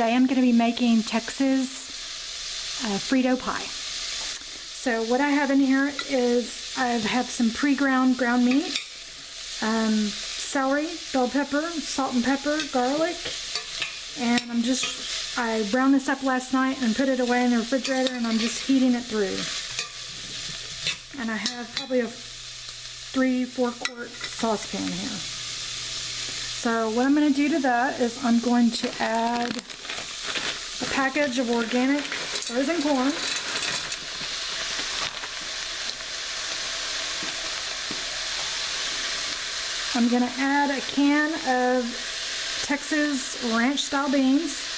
today I'm going to be making Texas Frito pie. So what I have in here is I have some pre-ground ground meat, celery, bell pepper, salt and pepper, garlic, and I browned this up last night and put it away in the refrigerator, and I'm just heating it through. And I have probably a 3-4 quart saucepan here. So what I'm going to do to that is I'm going to add a package of organic frozen corn. I'm going to add a can of Texas ranch style beans.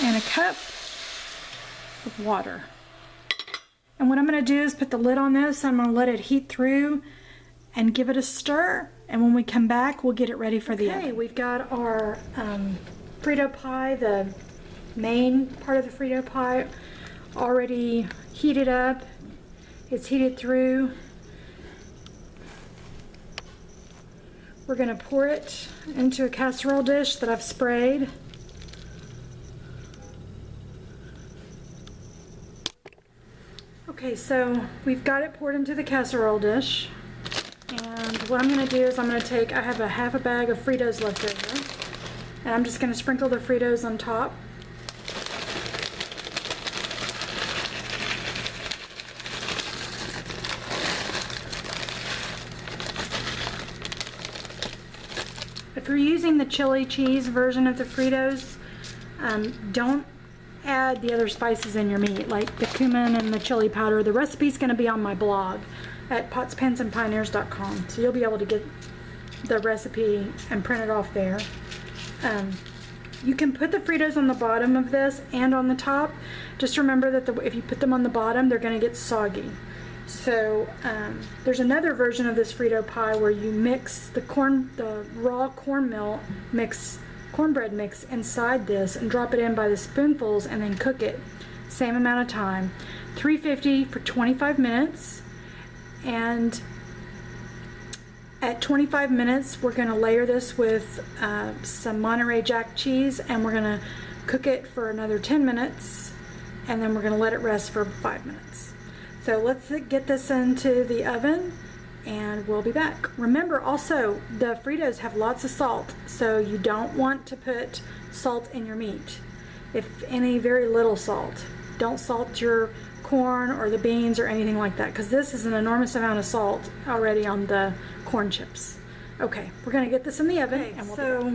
And a cup of water. And what I'm going to do is put the lid on this. I'm going to let it heat through and give it a stir. And when we come back, we'll get it ready for the oven. Okay, we've got our Frito pie, the main part of the Frito pie, already heated up. It's heated through. We're going to pour it into a casserole dish that I've sprayed. Okay, so we've got it poured into the casserole dish, and what I'm going to do is I have a half a bag of Fritos left over, and I'm just going to sprinkle the Fritos on top. If you're using the chili cheese version of the Fritos, don't add the other spices in your meat, like the cumin and the chili powder. The recipe's going to be on my blog at potspansandpioneers.com, so you'll be able to get the recipe and print it off there. You can put the Fritos on the bottom of this and on the top. Just remember that if you put them on the bottom, they're going to get soggy. So there's another version of this Frito pie where you mix the raw cornbread mix inside this and drop it in by the spoonfuls and then cook it same amount of time, 350 for 25 minutes. And at 25 minutes we're going to layer this with some Monterey Jack cheese, and we're going to cook it for another 10 minutes, and then we're going to let it rest for 5 minutes. So let's get this into the oven and we'll be back. Remember also, the Fritos have lots of salt, so you don't want to put salt in your meat. If any, very little salt. Don't salt your corn or the beans or anything like that, because this is an enormous amount of salt already on the corn chips. Okay, we're going to get this in the oven. Okay, and so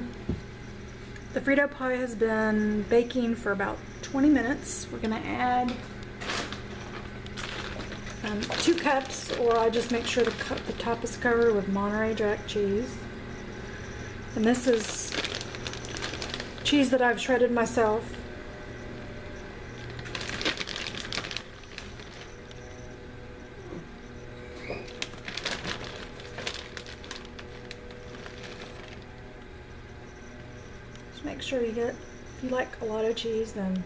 the Frito pie has been baking for about 20 minutes. We're going to add 2 cups, or I just make sure the top is covered with Monterey Jack cheese. And this is cheese that I've shredded myself. Just make sure if you like a lot of cheese, then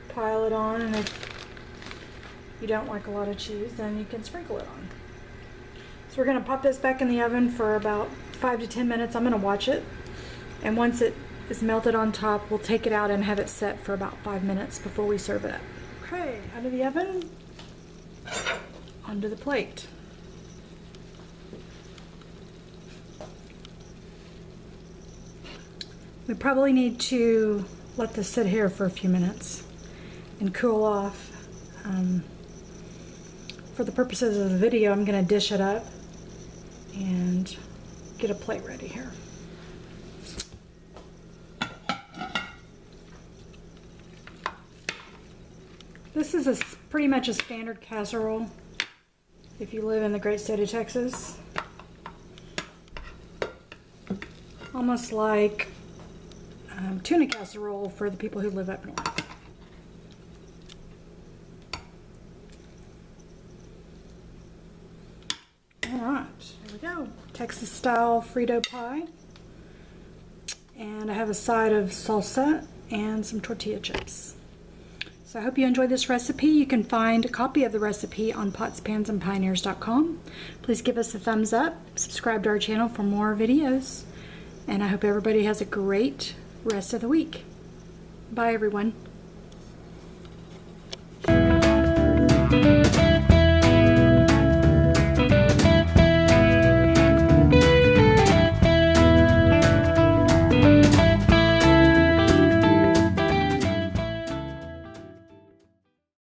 pile it on, and if you don't like a lot of cheese, then you can sprinkle it on. So we're going to pop this back in the oven for about 5 to 10 minutes. I'm going to watch it, and once it is melted on top, we'll take it out and have it set for about 5 minutes before we serve it up. Okay, out of the oven, onto the plate. We probably need to let this sit here for a few minutes and cool off. For the purposes of the video, I'm going to dish it up and get a plate ready here. This is pretty much a standard casserole if you live in the great state of Texas. Almost like tuna casserole for the people who live up north. Alright, there we go. Texas style Frito pie. And I have a side of salsa and some tortilla chips. So I hope you enjoyed this recipe. You can find a copy of the recipe on potspansandpioneers.com. Please give us a thumbs up, subscribe to our channel for more videos, and I hope everybody has a great rest of the week. Bye everyone.